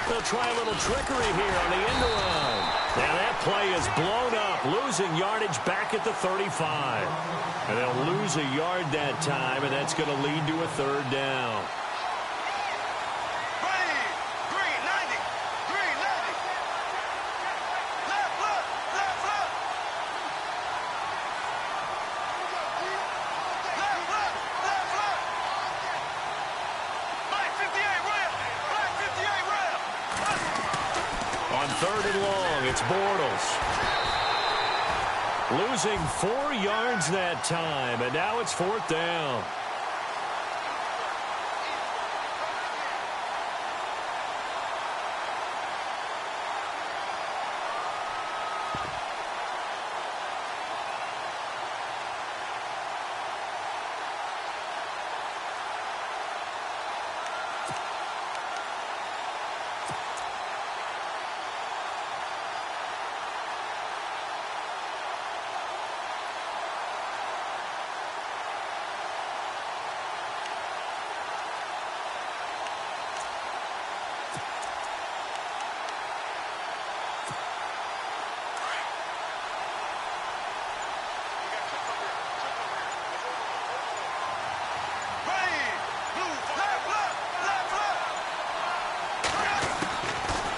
They'll try a little trickery here on the end around. And that play is blown up, losing yardage back at the 35. And they'll lose a yard that time, and that's going to lead to a third down. Third and long, it's Bortles. Losing 4 yards that time, and now it's fourth down.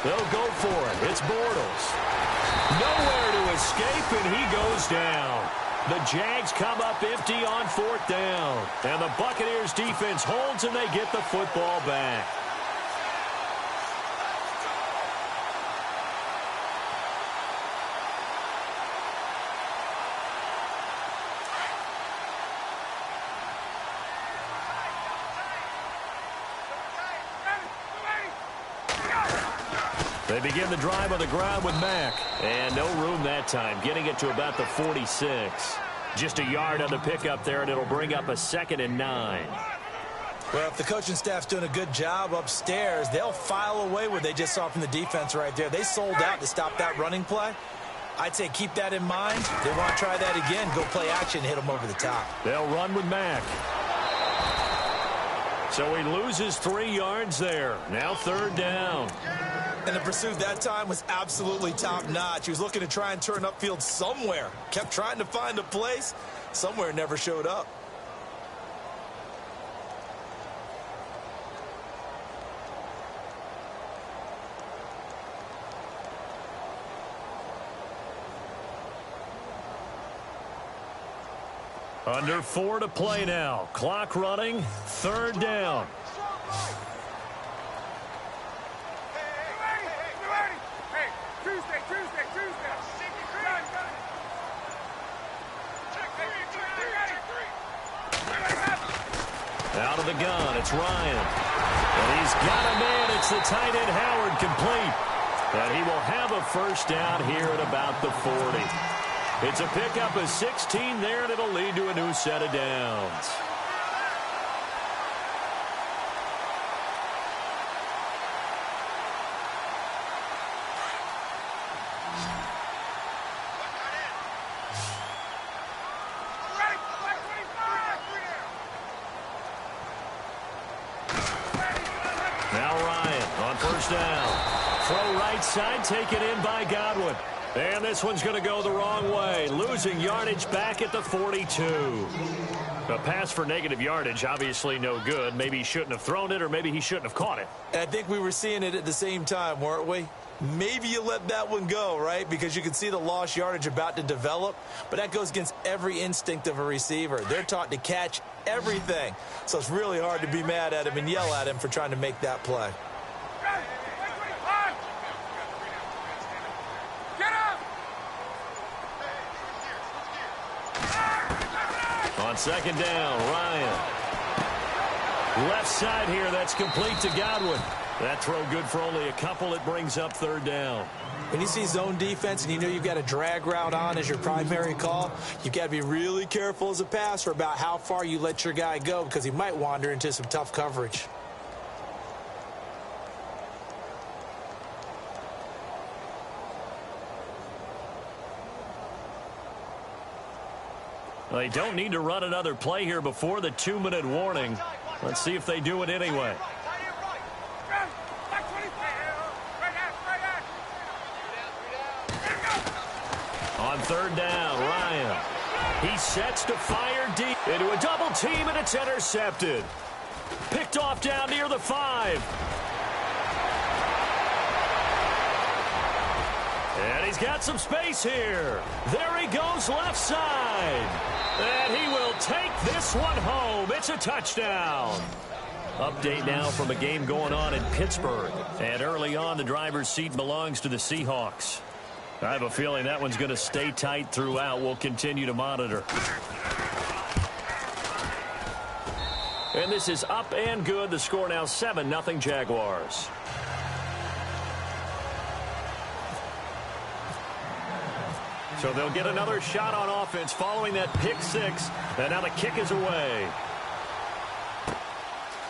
They'll go for it. It's Bortles. Nowhere to escape, and he goes down. The Jags come up empty on fourth down. And the Buccaneers defense holds, and they get the football back. They begin the drive on the ground with Mack. And no room that time, getting it to about the 46. Just a yard on the pickup there, and it'll bring up a 2nd and 9. Well, if the coaching staff's doing a good job upstairs, they'll file away what they just saw from the defense right there. They sold out to stop that running play. I'd say keep that in mind. They want to try that again, go play action, hit them over the top. They'll run with Mack. So he loses 3 yards there. Now third down. And the pursuit that time was absolutely top-notch. He was looking to try and turn upfield somewhere. Kept trying to find a place. Somewhere never showed up. Under 4 to play now. Clock running. Third down. Out of the gun, it's Ryan. And he's got a man. It's the tight end Howard complete. And he will have a first down here at about the 40. It's a pickup of 16 there, and it'll lead to a new set of downs. Side taken in by Godwin. And this one's going to go the wrong way. Losing yardage back at the 42. A pass for negative yardage, obviously no good. Maybe he shouldn't have thrown it, or maybe he shouldn't have caught it. I think we were seeing it at the same time, weren't we? Maybe you let that one go, right? Because you can see the lost yardage about to develop. But that goes against every instinct of a receiver. They're taught to catch everything. So it's really hard to be mad at him and yell at him for trying to make that play. On second down, Ryan. Left side here, that's complete to Godwin. That throw good for only a couple. It brings up third down. When you see zone defense and you know you've got a drag route on as your primary call, you've got to be really careful as a passer about how far you let your guy go, because he might wander into some tough coverage. They don't need to run another play here before the 2-minute warning. Let's see if they do it anyway. On third down, Ryan. He sets to fire deep into a double team, and it's intercepted. Picked off down near the 5. And he's got some space here. There he goes left side. And he will take this one home. It's a touchdown. Update now from a game going on in Pittsburgh. And early on, the driver's seat belongs to the Seahawks. I have a feeling that one's going to stay tight throughout. We'll continue to monitor. And this is up and good. The score now 7-0 Jaguars. So they'll get another shot on offense following that pick 6. And now the kick is away.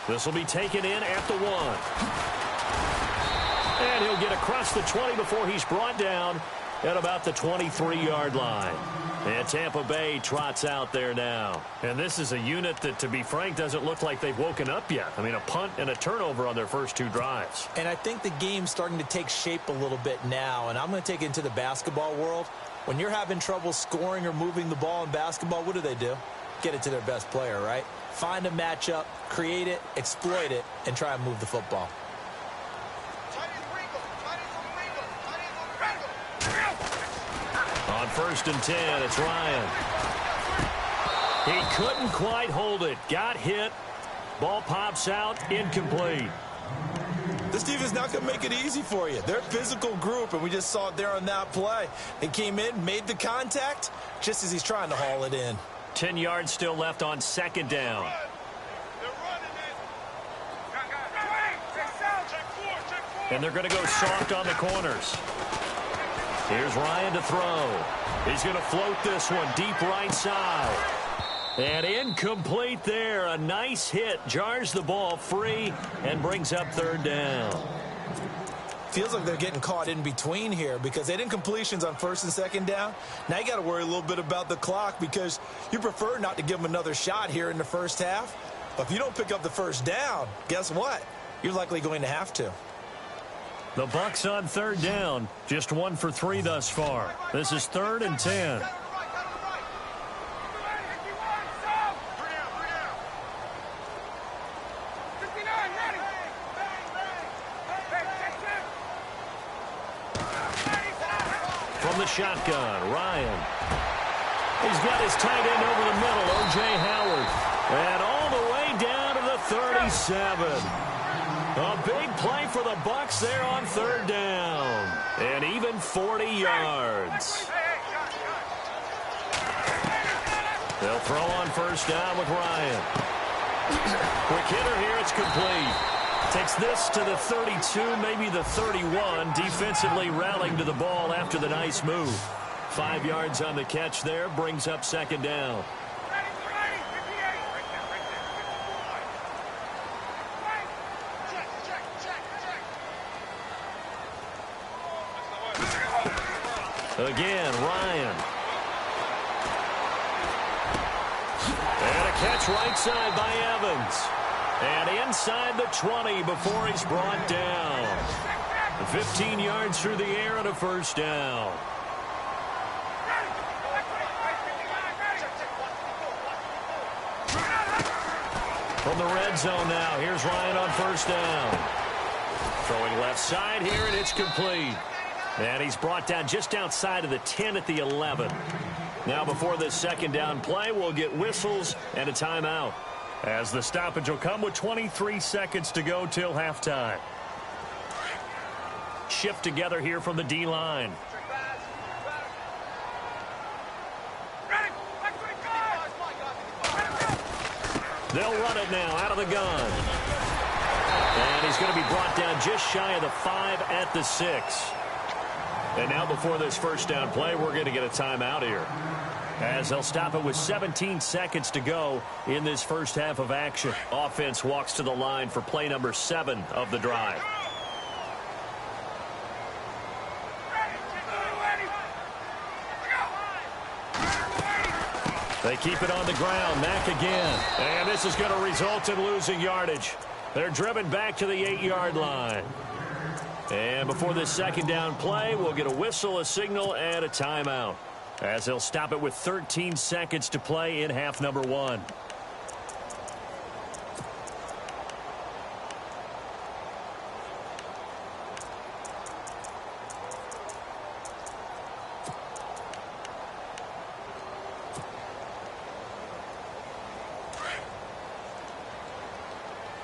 This will be taken in at the 1. And he'll get across the 20 before he's brought down at about the 23-yard line. And Tampa Bay trots out there now. And this is a unit that, to be frank, doesn't look like they've woken up yet. I mean, a punt and a turnover on their first 2 drives. And I think the game's starting to take shape a little bit now. And I'm going to take it into the basketball world. When you're having trouble scoring or moving the ball in basketball, what do? Get it to their best player, right? Find a matchup, create it, exploit it, and try and move the football. On 1st and 10, it's Ryan. He couldn't quite hold it. Got hit. Ball pops out. Incomplete. This defense not going to make it easy for you. They're a physical group, and we just saw it there on that play. They came in, made the contact, just as he's trying to haul it in. 10 yards still left on 2nd down. And they're going to go soft on the corners. Here's Ryan to throw. He's going to float this one deep right side. And incomplete there. A nice hit. Jars the ball free and brings up 3rd down. Feels like they're getting caught in between here because they didn't completions on 1st and 2nd down. Now you got to worry a little bit about the clock because you prefer not to give them another shot here in the first half. But if you don't pick up the 1st down, guess what? You're likely going to have to. The Bucs on 3rd down. Just 1 for 3 thus far. This is 3rd and 10. From the shotgun, Ryan. He's got his tight end over the middle, O.J. Howard. And all the way down to the 37. A big play for the Bucs there on 3rd down. And even 40 yards. They'll throw on 1st down with Ryan. Quick hitter here, it's complete. Takes this to the 32, maybe the 31. Defensively rallying to the ball after the nice move. 5 yards on the catch there, brings up 2nd down. Again, Ryan. And a catch right side by Evans. And inside the 20 before he's brought down. 15 yards through the air and a 1st down. From the red zone now, here's Ryan on 1st down. Throwing left side here, and it's complete. And he's brought down just outside of the 10 at the 11. Now before this 2nd down play, we'll get whistles and a timeout, as the stoppage will come with 23 seconds to go till halftime. Shift together here from the D-line. They'll run it now out of the gun. And he's going to be brought down just shy of the 5 at the 6. And now before this 1st down play, we're going to get a timeout here, as they'll stop it with 17 seconds to go in this first half of action. Offense walks to the line for play number 7 of the drive. They keep it on the ground. Mack again. And this is going to result in losing yardage. They're driven back to the 8-yard line. And before this 2nd down play, we'll get a whistle, a signal, and a timeout. as they'll stop it with 13 seconds to play in half number one.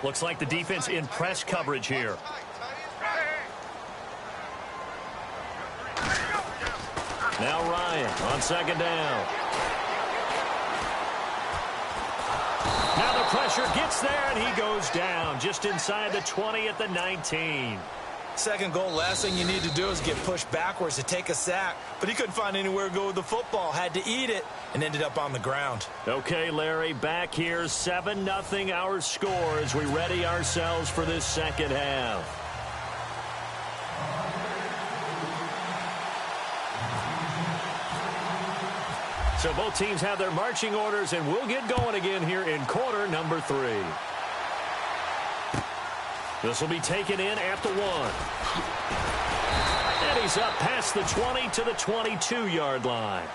Looks like the defense in press coverage here. Now Ryan on second down. Now the pressure gets there, and he goes down just inside the 20 at the 19. Second goal, last thing you need to do is get pushed backwards to take a sack. But he couldn't find anywhere to go with the football. Had to eat it and ended up on the ground. Okay, Larry, back here, 7-0 our score as we ready ourselves for this second half. So both teams have their marching orders, and we'll get going again here in quarter number 3. This will be taken in at the 1. And he's up past the 20 to the 22-yard line.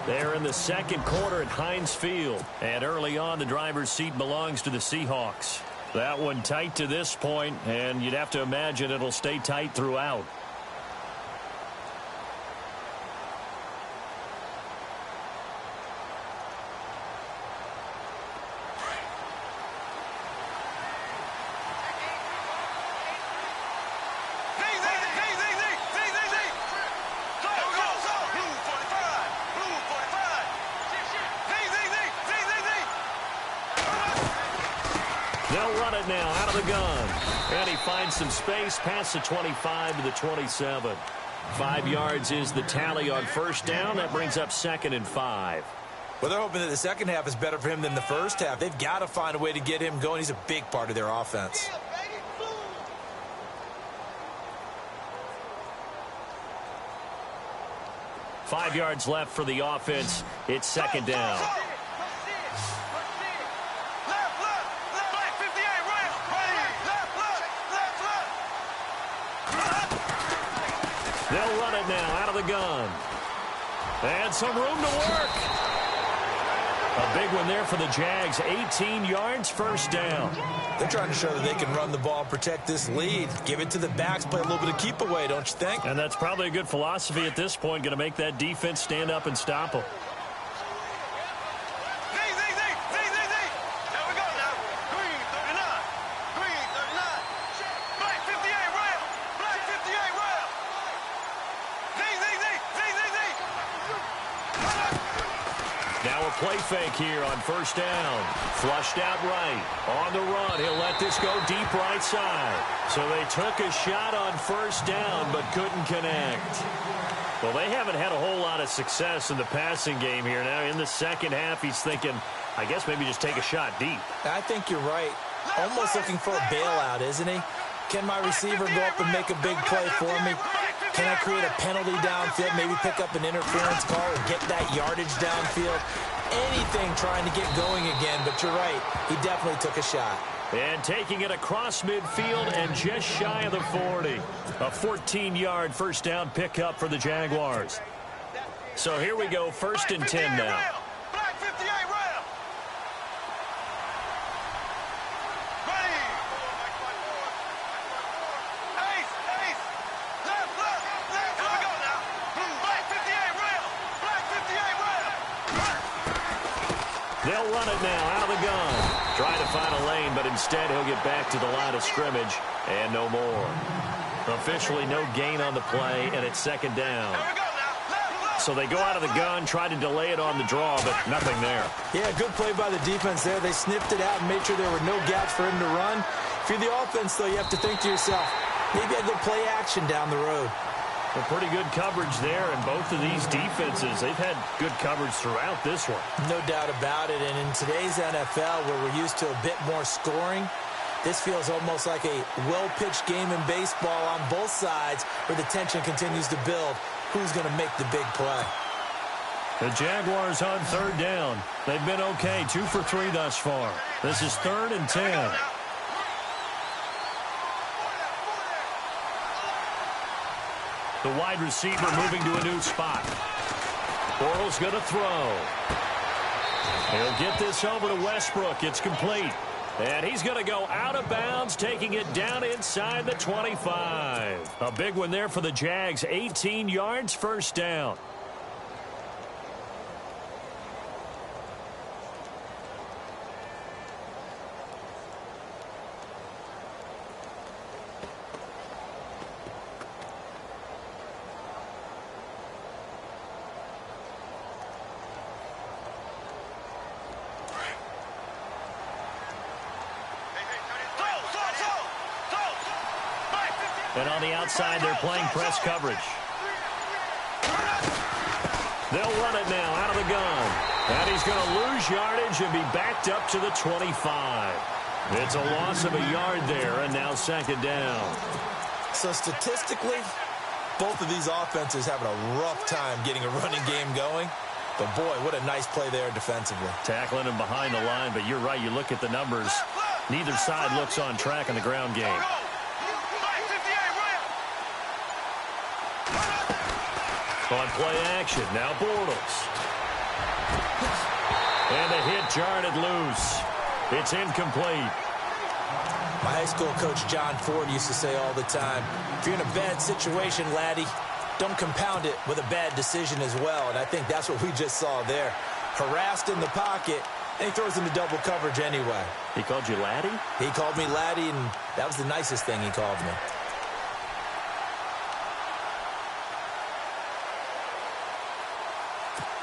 They're in the second quarter at Heinz Field. And early on, the driver's seat belongs to the Seahawks. That one tight to this point, and you'd have to imagine it'll stay tight throughout. They'll run it now out of the gun. And he finds some space past the 25 to the 27. 5 yards is the tally on first down. That brings up 2nd and 5. Well, they're hoping that the second half is better for him than the first half. They've got to find a way to get him going. He's a big part of their offense. Five yards left for the offense. It's second down. They'll run it now out of the gun. And some room to work. A big one there for the Jags. 18 yards, first down. They're trying to show that they can run the ball, protect this lead. Give it to the backs, play a little bit of keep away, don't you think? And that's probably a good philosophy at this point. Going to make that defense stand up and stop them. Play fake here on first down. Flushed out right. On the run. He'll let this go deep right side. So they took a shot on first down but couldn't connect. Well, they haven't had a whole lot of success in the passing game here. Now in the second half, he's thinking, I guess maybe just take a shot deep. I think you're right. Almost looking for a bailout, isn't he? Can my receiver go up and make a big play for me? Can I create a penalty downfield, maybe pick up an interference call or get that yardage downfield? Anything trying to get going again, but you're right. He definitely took a shot. And taking it across midfield and just shy of the 40. A 14-yard first down pickup for the Jaguars. So here we go, 1st and 10 now. They'll run it now out of the gun. Trying to find a lane, but instead he'll get back to the line of scrimmage and no more. Officially no gain on the play, and it's second down. So they go out of the gun, try to delay it on the draw, but nothing there. Yeah, good play by the defense there. They sniffed it out and made sure there were no gaps for him to run. If you're the offense, though, you have to think to yourself, maybe I go play action down the road. Well, pretty good coverage there, and both of these defenses, they've had good coverage throughout this one. No doubt about it, and in today's NFL, where we're used to a bit more scoring, this feels almost like a well-pitched game in baseball on both sides where the tension continues to build. Who's going to make the big play? The Jaguars on third down. They've been okay, 2 for 3 thus far. This is 3rd and 10. The wide receiver moving to a new spot. Bortles going to throw. He'll get this over to Westbrook. It's complete. And he's going to go out of bounds, taking it down inside the 25. A big one there for the Jags. 18 yards, first down. And on the outside, they're playing press coverage. They'll run it now out of the gun. And he's going to lose yardage and be backed up to the 25. It's a loss of a yard there, and now second down. So statistically, both of these offenses having a rough time getting a running game going. But, boy, what a nice play there defensively. Tackling him behind the line, but you're right. You look at the numbers. Neither side looks on track in the ground game. On play action, now Bortles. And the hit jarred it loose. It's incomplete. My high school coach, John Ford, used to say all the time, if you're in a bad situation, laddie, don't compound it with a bad decision as well. And I think that's what we just saw there. Harassed in the pocket, and he throws into double coverage anyway. He called you laddie? He called me laddie, and that was the nicest thing he called me.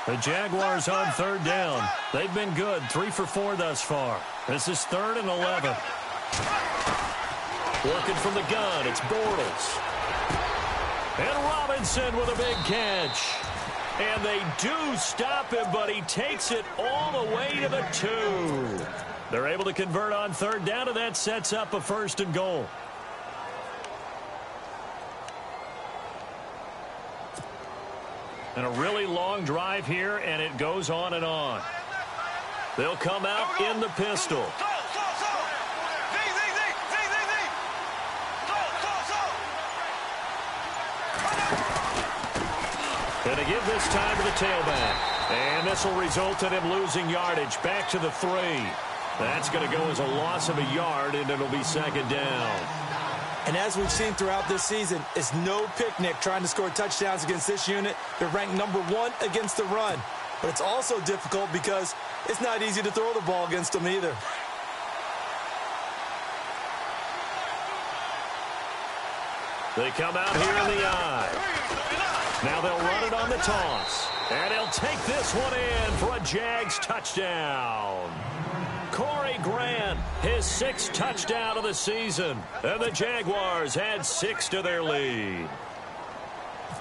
The Jaguars on third down. They've been good, 3 for 4 thus far. This is 3rd and 11. Working from the gun, it's Bortles. And Robinson with a big catch. And they do stop him, but he takes it all the way to the 2. They're able to convert on third down, and that sets up a 1st and goal. And a really long drive here, and it goes on and on. They'll come out in the pistol. And to give this time to the tailback. And this will result in him losing yardage back to the 3. That's going to go as a loss of a yard, and it'll be second down. And as we've seen throughout this season, it's no picnic trying to score touchdowns against this unit. They're ranked number 1 against the run. But it's also difficult because it's not easy to throw the ball against them either. They come out here in the eye. Now they'll run it on the toss. And he'll take this one in for a Jags touchdown. Corey Grant, his 6th touchdown of the season. And the Jaguars add 6 to their lead.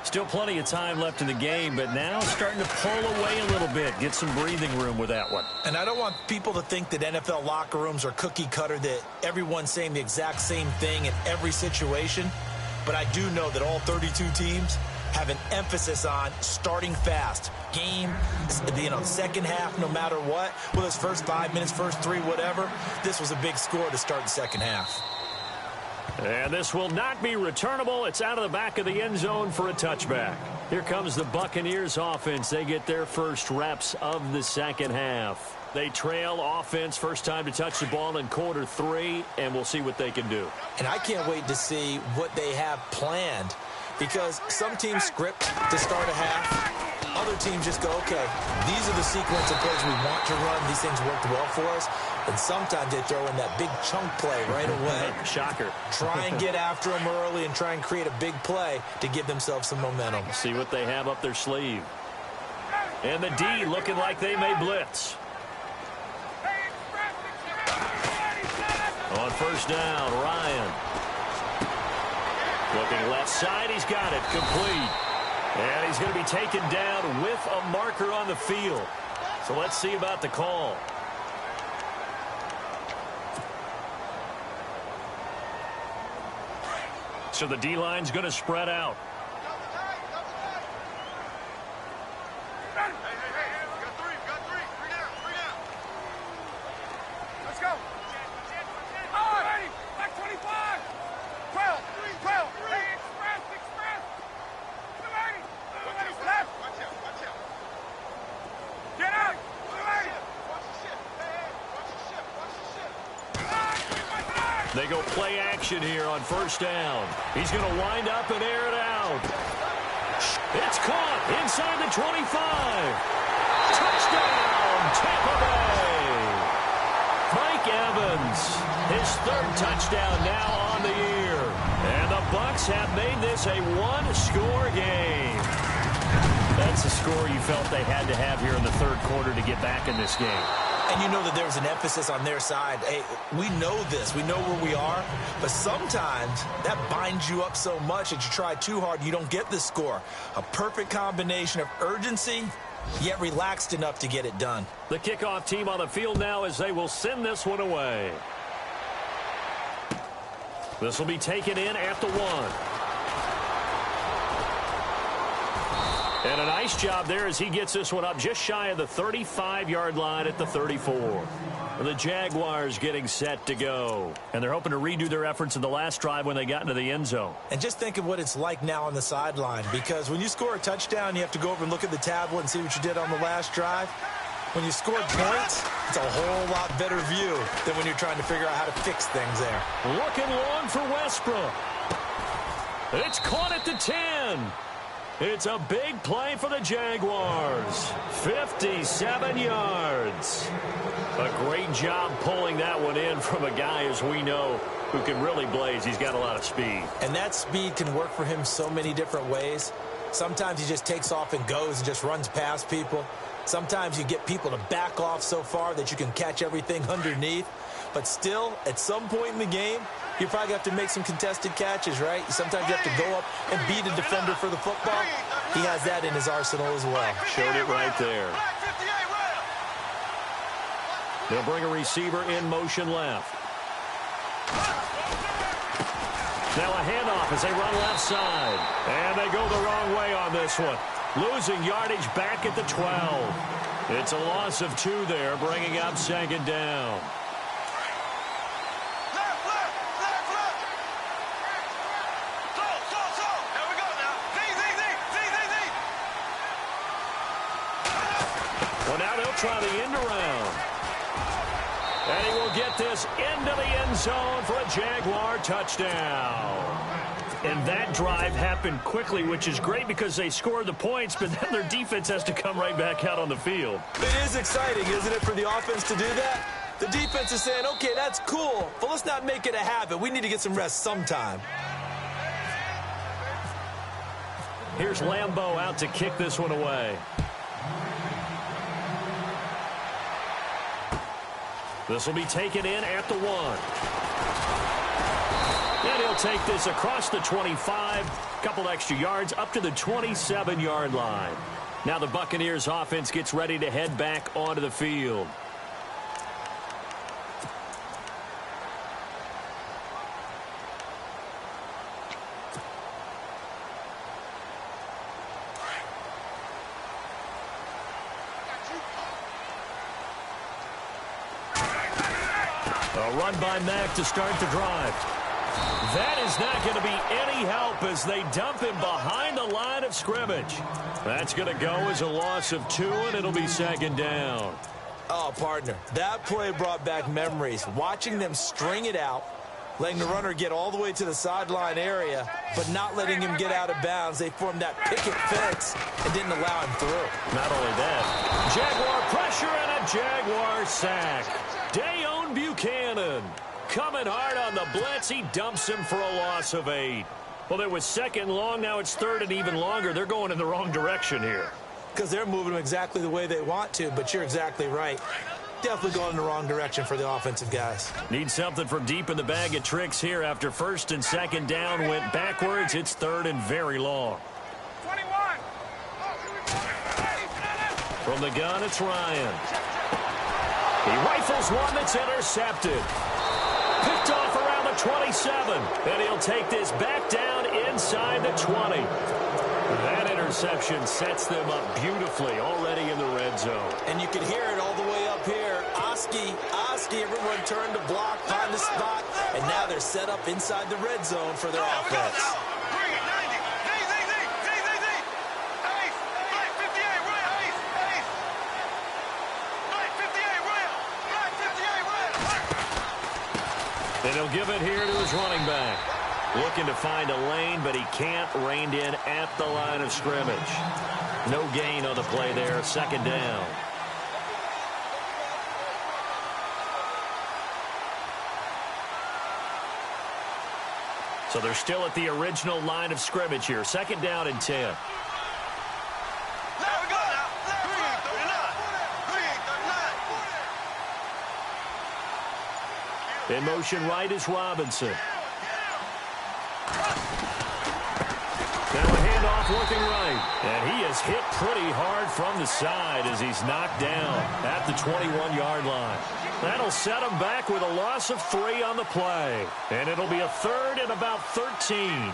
Still plenty of time left in the game, but now starting to pull away a little bit. Get some breathing room with that one. And I don't want people to think that NFL locker rooms are cookie cutter, that everyone's saying the exact same thing in every situation. But I do know that all 32 teams have an emphasis on starting fast. Game, second half, no matter what. Well, it's first 5 minutes, first 3, whatever. This was a big score to start the second half. And this will not be returnable. It's out of the back of the end zone for a touchback. Here comes the Buccaneers offense. They get their first reps of the second half. They trail offense, first time to touch the ball in quarter 3, and we'll see what they can do. And I can't wait to see what they have planned, because some teams script to start a half. Other teams just go, okay, these are the sequence of plays we want to run. These things worked well for us. And sometimes they throw in that big chunk play right away. Shocker. Try and get after them early and try and create a big play to give themselves some momentum. See what they have up their sleeve. And the D looking like they may blitz. On first down, Ryan. Looking left side, he's got it, complete. And he's going to be taken down with a marker on the field. So let's see about the call. So the D-line's going to spread out. They go play action here on first down. He's going to wind up and air it out. It's caught inside the 25. Touchdown, Tampa Bay. Mike Evans, his third touchdown now on the year. And the Bucs have made this a one-score game. That's the score you felt they had to have here in the third quarter to get back in this game. And you know that there's an emphasis on their side. Hey, we know this. We know where we are. But sometimes that binds you up so much that you try too hard, you don't get the score. A perfect combination of urgency, yet relaxed enough to get it done. The kickoff team on the field now as they will send this one away. This will be taken in at the 1. And a nice job there as he gets this one up just shy of the 35-yard line at the 34. The Jaguars getting set to go. And they're hoping to redo their efforts in the last drive when they got into the end zone. And just think of what it's like now on the sideline, because when you score a touchdown, you have to go over and look at the tablet and see what you did on the last drive. When you scored points, it's a whole lot better view than when you're trying to figure out how to fix things there. Looking long for Westbrook. It's caught at the 10. It's a big play for the Jaguars. 57 yards. A great job pulling that one in from a guy, as we know, who can really blaze. He's got a lot of speed. And that speed can work for him so many different ways. Sometimes he just takes off and goes and just runs past people. Sometimes you get people to back off so far that you can catch everything underneath. But still, at some point in the game, you probably have to make some contested catches, right? Sometimes you have to go up and beat a defender for the football. He has that in his arsenal as well. Showed it right there. They'll bring a receiver in motion left. Now a handoff as they run left side. And they go the wrong way on this one. Losing yardage back at the 12. It's a loss of 2 there, bringing up second down. Well, now they'll try the end around. And he will get this into the end zone for a Jaguar touchdown. And that drive happened quickly, which is great because they scored the points, but then their defense has to come right back out on the field. It is exciting, isn't it, for the offense to do that? The defense is saying, okay, that's cool, but let's not make it a habit. We need to get some rest sometime. Here's Lambeau out to kick this one away. This will be taken in at the 1. And he'll take this across the 25, couple extra yards up to the 27-yard line. Now the Buccaneers offense gets ready to head back onto the field. A run by Mack to start the drive. That is not going to be any help as they dump him behind the line of scrimmage. That's going to go as a loss of 2, and it'll be second down. Oh, partner, that play brought back memories. Watching them string it out, letting the runner get all the way to the sideline area, but not letting him get out of bounds. They formed that picket fence and didn't allow him through. Not only that, Jaguar pressure and a Jaguar sack. Dayon Buchanan coming hard on the blitz. He dumps him for a loss of 8. Well, it was second long. Now it's third and even longer. They're going in the wrong direction here. Because they're moving them exactly the way they want to, but you're exactly right. Definitely going in the wrong direction for the offensive guys. Need something from deep in the bag of tricks here after first and second down went backwards. It's third and very long. 21. From the gun, it's Ryan. He rifles one that's intercepted. Picked off around the 27. And he'll take this back down inside the 20. That interception sets them up beautifully already in the red zone. And you can hear it all the way up here. Oski, everyone turned to block, find the spot, and now they're set up inside the red zone for their offense. Bring it, 90. Z. Ace. Black 58, Royal. Ace. Black 58, Royal. Black 58, Royal. And he'll give it here to his running back. Looking to find a lane, but he can't. Reined in at the line of scrimmage. No gain on the play there. Second down. So they're still at the original line of scrimmage here. Second down and 10. In motion right is Robinson. Now a handoff looking right. And he is hit pretty hard from the side as he's knocked down at the 21-yard line. That'll set him back with a loss of 3 on the play. And it'll be a third and about 13.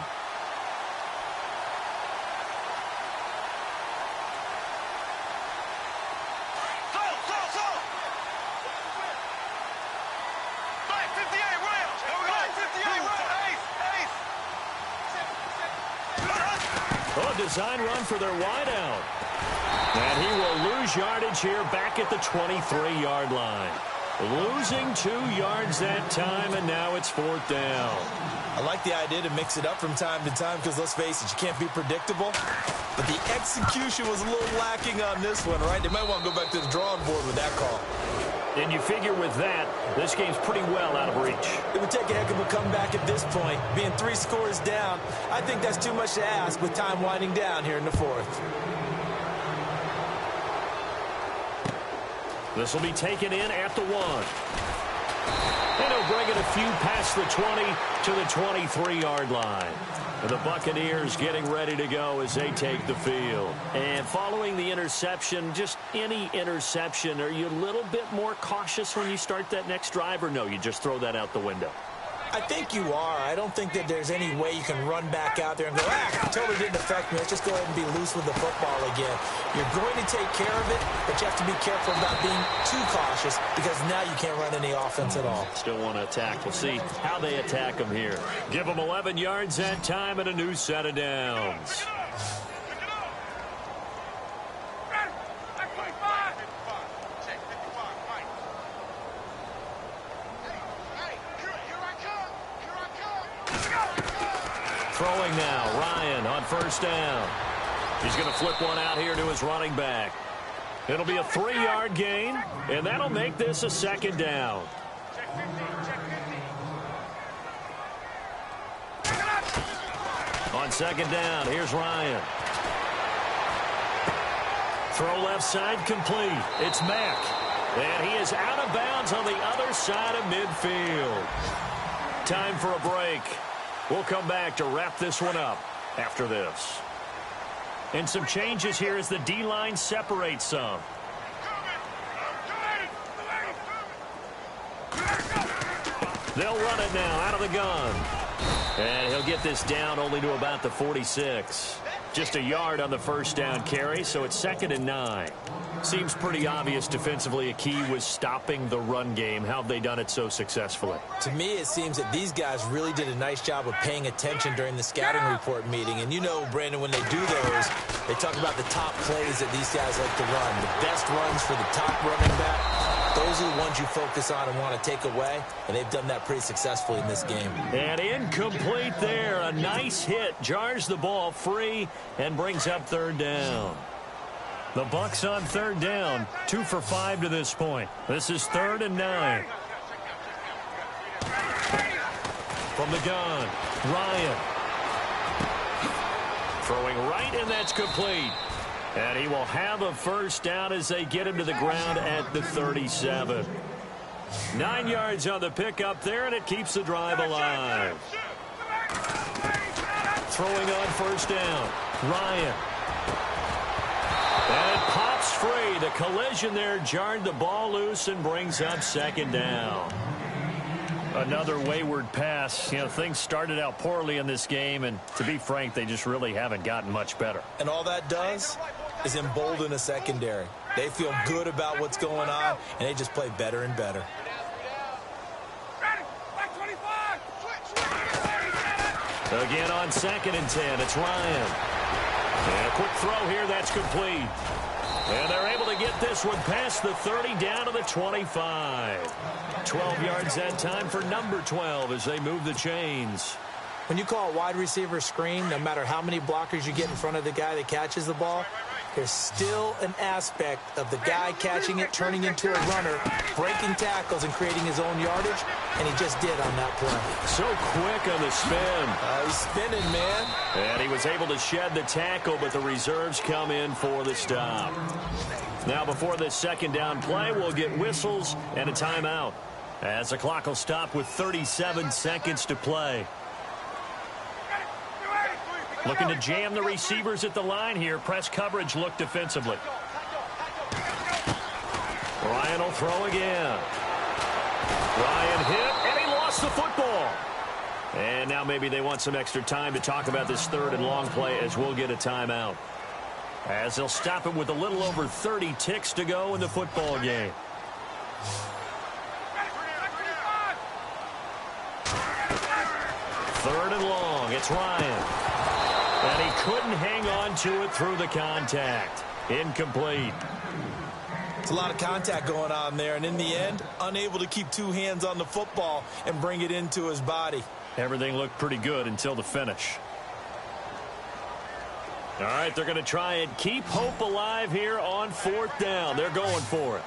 Design run for their wideout. And he will lose yardage here back at the 23-yard line. Losing 2 yards that time, and now it's 4th down. I like the idea to mix it up from time to time because, let's face it, you can't be predictable. But the execution was a little lacking on this one, right? They might want to go back to the drawing board with that call. And you figure with that, this game's pretty well out of reach. It would take a heck of a comeback at this point. Being 3 scores down, I think that's too much to ask with time winding down here in the 4th. This will be taken in at the 1. And he'll bring it a few past the 20 to the 23-yard line. The Buccaneers getting ready to go as they take the field. And following the interception, just any interception, are you a little bit more cautious when you start that next drive, or no, you just throw that out the window? I think you are. I don't think that there's any way you can run back out there and go, totally didn't affect me. Let's just go ahead and be loose with the football again. You're going to take care of it, but you have to be careful about being too cautious because now you can't run any offense at all. Still want to attack. We'll see how they attack them here. Give them 11 yards that time and a new set of downs. Throwing now, Ryan on 1st down. He's going to flip one out here to his running back. It'll be a 3-yard gain, and that'll make this a 2nd down. On 2nd down, here's Ryan. Throw left side complete. It's Mack. And he is out of bounds on the other side of midfield. Time for a break. We'll come back to wrap this one up after this. And some changes here as the D-line separates some. They'll run it now out of the gun. And he'll get this down only to about the 46. Just a yard on the 1st down carry, so it's 2nd and 9. Seems pretty obvious defensively a key was stopping the run game. How have they done it so successfully? To me, it seems that these guys really did a nice job of paying attention during the scouting report meeting. And you know, Brandon, when they do those, they talk about the top plays that these guys like to run. The best runs for the top running back. Those are the ones you focus on and want to take away. And they've done that pretty successfully in this game. And incomplete there. A nice hit. Jars the ball free and brings up 3rd down. The Bucs on 3rd down, 2 for 5 to this point. This is 3rd and 9. From the gun, Ryan. Throwing right, and that's complete. And he will have a 1st down as they get him to the ground at the 37. 9 yards on the pickup there, and it keeps the drive alive. Throwing on 1st down, Ryan. And it pops free. The collision there jarred the ball loose and brings up 2nd down. Another wayward pass. You know, things started out poorly in this game, and to be frank, they just really haven't gotten much better. And all that does is embolden a secondary. They feel good about what's going on, and they just play better and better. Again on 2nd and 10, it's Ryan. And a quick throw here, that's complete. And they're able to get this one past the 30 down to the 25. 12 yards that time for number 12 as they move the chains. When you call a wide receiver screen, no matter how many blockers you get in front of the guy that catches the ball, there's still an aspect of the guy catching it, turning into a runner, breaking tackles, and creating his own yardage, and he just did on that play. So quick on the spin. He's spinning, man. And he was able to shed the tackle, but the reserves come in for the stop. Now, before this second down play, we'll get whistles and a timeout, as the clock will stop with 37 seconds to play. Looking to jam the receivers at the line here. Press coverage look defensively. Ryan will throw again. Ryan hit, and he lost the football. And now maybe they want some extra time to talk about this third and long play as we'll get a timeout. As they'll stop it with a little over 30 ticks to go in the football game. Third and long. It's Ryan. And he couldn't hang on to it through the contact. Incomplete. It's a lot of contact going on there, and in the end, unable to keep two hands on the football and bring it into his body. Everything looked pretty good until the finish. All right, they're going to try and keep hope alive here on fourth down. They're going for it.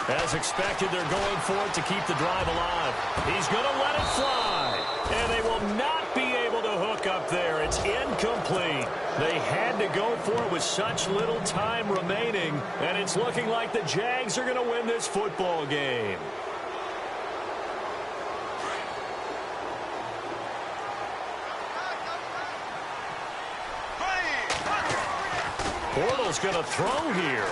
As expected, they're going for it to keep the drive alive. He's going to let it fly. And they will not be able to hook up there. It's incomplete. They had to go for it with such little time remaining. And it's looking like the Jags are going to win this football game. Bortles going to throw here.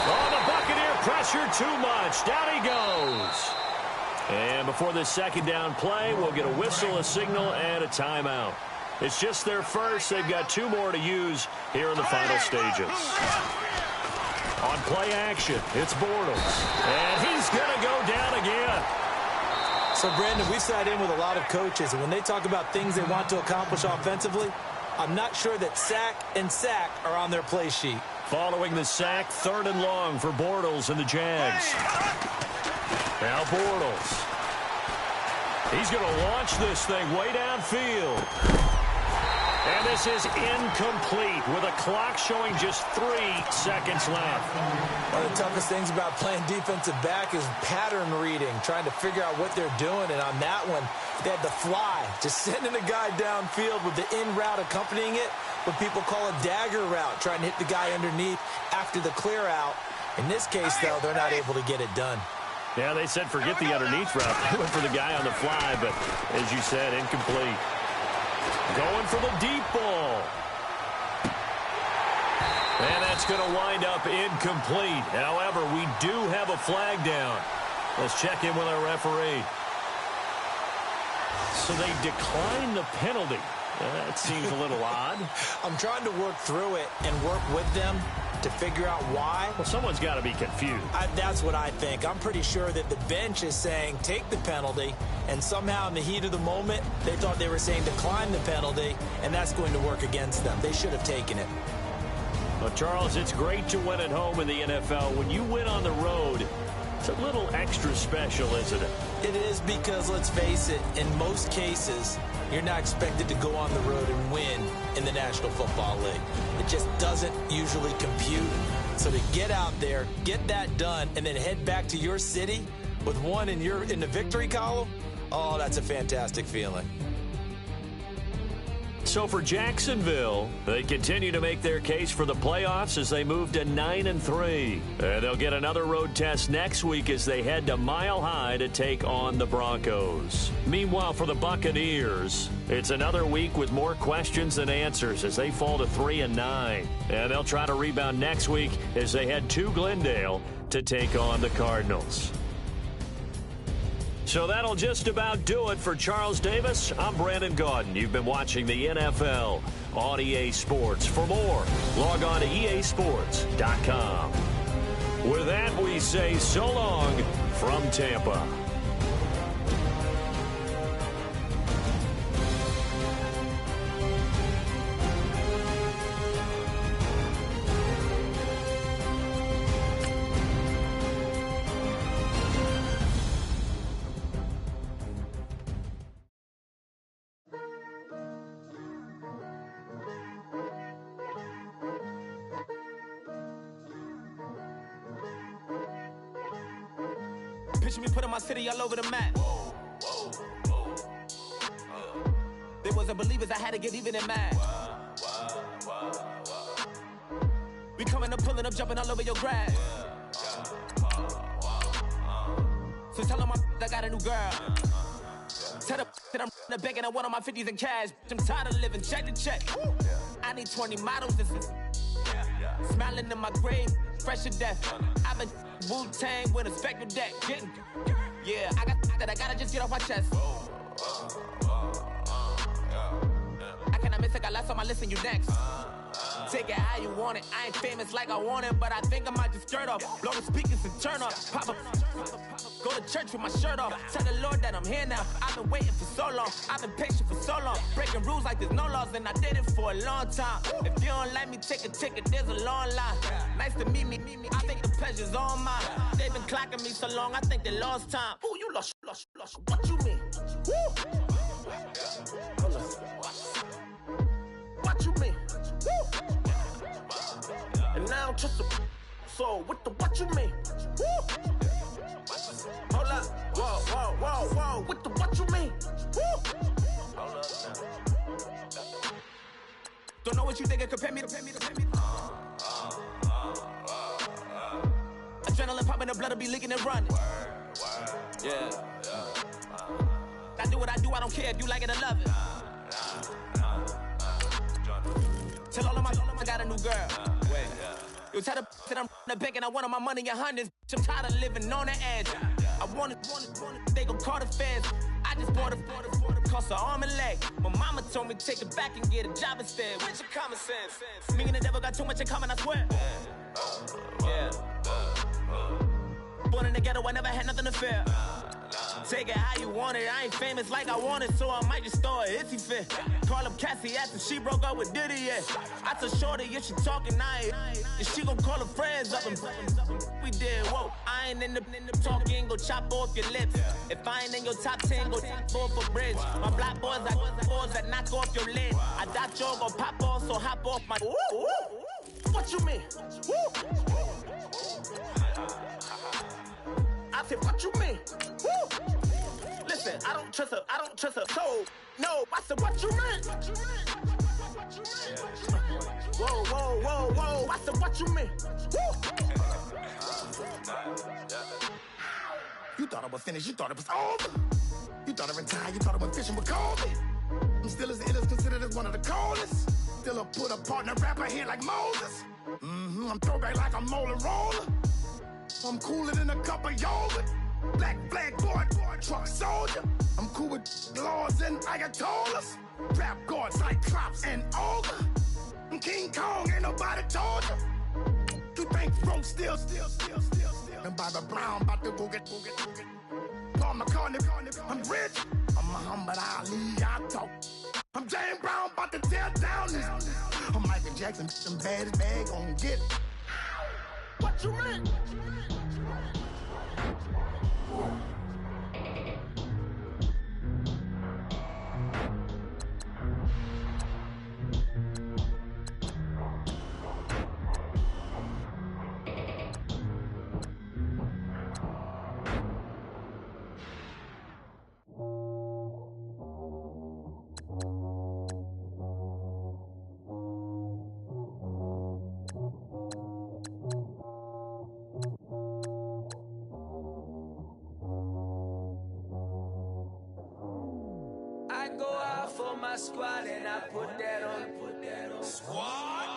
Oh, the Buccaneer pressure too much. Down he goes. And before this second down play, we'll get a whistle, a signal, and a timeout. It's just their first. They've got two more to use here in the final stages. On play action, it's Bortles. And he's going to go down again. So, Brandon, we've sat in with a lot of coaches, and when they talk about things they want to accomplish offensively, I'm not sure that sack and sack are on their play sheet. Following the sack, third and long for Bortles and the Jags. Now Bortles. He's going to launch this thing way downfield. And this is incomplete with a clock showing just 3 seconds left. One of the toughest things about playing defensive back is pattern reading, trying to figure out what they're doing. And on that one, they had to fly, just sending a guy downfield with the in route accompanying it, what people call a dagger route, trying to hit the guy underneath after the clear out. In this case, though, they're not able to get it done. Yeah, they said forget the underneath route. They went for the guy on the fly, but as you said, incomplete. Going for the deep ball. And that's going to wind up incomplete. However, we do have a flag down. Let's check in with our referee. So they declined the penalty. That seems a little odd. I'm trying to work through it and work with them to figure out why. Well, someone's got to be confused. That's what I think. I'm pretty sure that the bench is saying take the penalty, and somehow in the heat of the moment, they thought they were saying decline the penalty, and that's going to work against them. They should have taken it. Well, Charles, it's great to win at home in the NFL. When you win on the road, it's a little extra special, isn't it? It is because, let's face it, in most cases, you're not expected to go on the road and win in the National Football League. It just doesn't usually compute. So to get out there, get that done, and then head back to your city with one in the victory column, oh, that's a fantastic feeling. So for Jacksonville, they continue to make their case for the playoffs as they move to 9-3. They'll get another road test next week as they head to Mile High to take on the Broncos. Meanwhile, for the Buccaneers, it's another week with more questions than answers as they fall to 3-9. And they'll try to rebound next week as they head to Glendale to take on the Cardinals. So that'll just about do it for Charles Davis. I'm Brandon Gaudin. You've been watching the NFL on EA Sports. For more, log on to easports.com. With that, we say so long from Tampa. Picture me putting my city all over the map. They wasn't believers, I had to get even and mad. We coming up, pulling up, jumping all over your grass. So tell them I got a new girl. Tell them that I'm in the bank and I want all my 50s in cash. I'm tired of living check to check. I need 20 models. This is smiling in my grave, fresh to death. I've been Wu-Tang with a spectral deck. Yeah, I got that. I gotta just get off my chest. I cannot miss. I got last on my list and you next. Take it how you want it. I ain't famous like I want it, but I think I might just skirt off. Blow the speakers and turn off. Pop up. Go to church with my shirt off. Tell the Lord that I'm here now. I've been waiting for so long. I've been patient for so long. Breaking rules like there's no laws, and I did it for a long time. If you don't like me, take a ticket. There's a long line. Nice to meet me. I think the pleasure's all mine. They've been clocking me so long, I think they lost time. Ooh, you lost. What you mean? Woo! Hold on. What you mean? Woo! And now I don't trust the so what you mean? Woo! Hold up, whoa, with the what you mean? Woo! Hold up now. Don't know what you think, compare me. Adrenaline popping, the blood will be leaking and running. Yeah. I do what I do, I don't care if you like it or love it. Tell all of my I got a new girl. Wait. You tell the that I'm in the bank and I want all my money in hundreds. I'm tired of living on the edge. I want it, they gon' call the feds. I just bought a cost an arm and leg. My mama told me take it back and get a job instead. Where's your common sense? Me and the devil got too much in common, I swear. Yeah. Born in the ghetto, I never had nothing to fear. Take it how you want it. I ain't famous like I want it, so I might just throw a hissy fit. Call up Cassie after she broke up with Diddy, yeah. I told Shorty if she talking, and she gon' call her friends up and we did, whoa. I ain't in the talking, go chop off your lips. If I ain't in your top 10, go top 4 for bridge. My black boys, I got boys that knock off your lid. I doubt y'all gon' pop off, so hop off my. What you mean? I said, what you mean? Woo! Listen, I don't trust her soul. No, I said, what you mean? Whoa. I said, what you mean? Woo! You thought I was finished, you thought it was over. You thought I retired, you thought I went fishing with Kobe. I'm still as ill as considered as one of the coldest. Still a put a partner rapper here like Moses. I'm throwback like a molar roller. I'm cooler than a cup of yogurt. Black flag boy, truck soldier. I'm cool with laws and ayatollahs. Rap gods like Cyclops and Ogre. I'm King Kong, ain't nobody told you. You think from still. And Bobby Brown about to go get. Paul McCartney, I'm rich. I'm Muhammad Ali, I talk. I'm James Brown, about to tear down this. I'm Michael Jackson, some bad bag gon' get. What you mean? Squad and I put that on squad.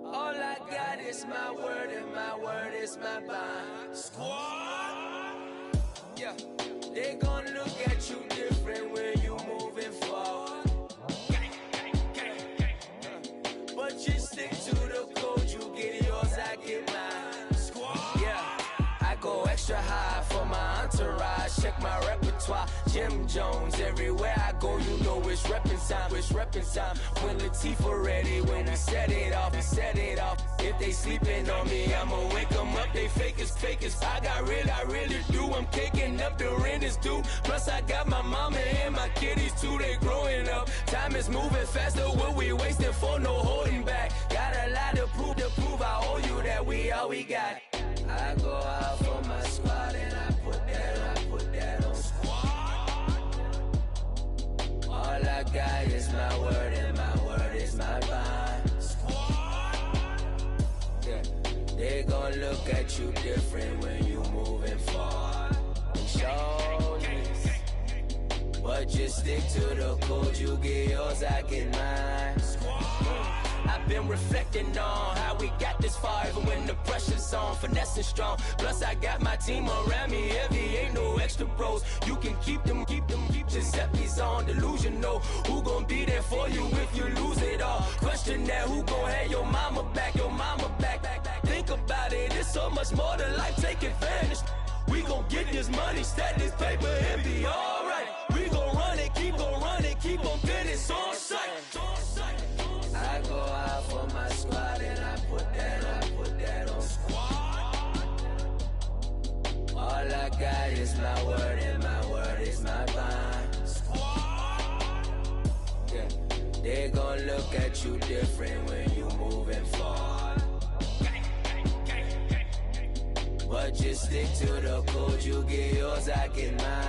All I got is my word and my word is my bond. Squad. Yeah, they gon' look at you different when you moving forward. But you stick to the code, you get yours, I get mine. Squad. Yeah, I go extra high for my entourage. Check my repertoire. Jim Jones, everywhere I go, you know it's reppin' time. When Latifah ready, when we set it off. If they sleeping on me, I'ma wake them up, they fakers. I really do, I'm caking up, the rent is due. Plus I got my mama and my kiddies too, they growing up. Time is moving faster, what we wasting for, no holding back. Got a lot to prove, I owe you that we all we got. I go out for my squad. But just stick to the code, you get yours, I get mine. I've been reflecting on how we got this far, even when the pressure's on, finessing strong. Plus I got my team around me heavy, ain't no extra bros. You can keep them. Giuseppe's on delusional. Who gon' be there for you if you lose it all? Question that, who gon' have your mama back? Think about it, it's so much more than life, take advantage. We gon' get this money, stack this paper, and be alright. We gon' run it, keep on finish on sight. I go out for my squad and I put that on squad. All I got is my word and my word is my bond. Squad. Yeah, they gon' look at you different when you moving forward. But just stick to the code, you get yours, I get mine.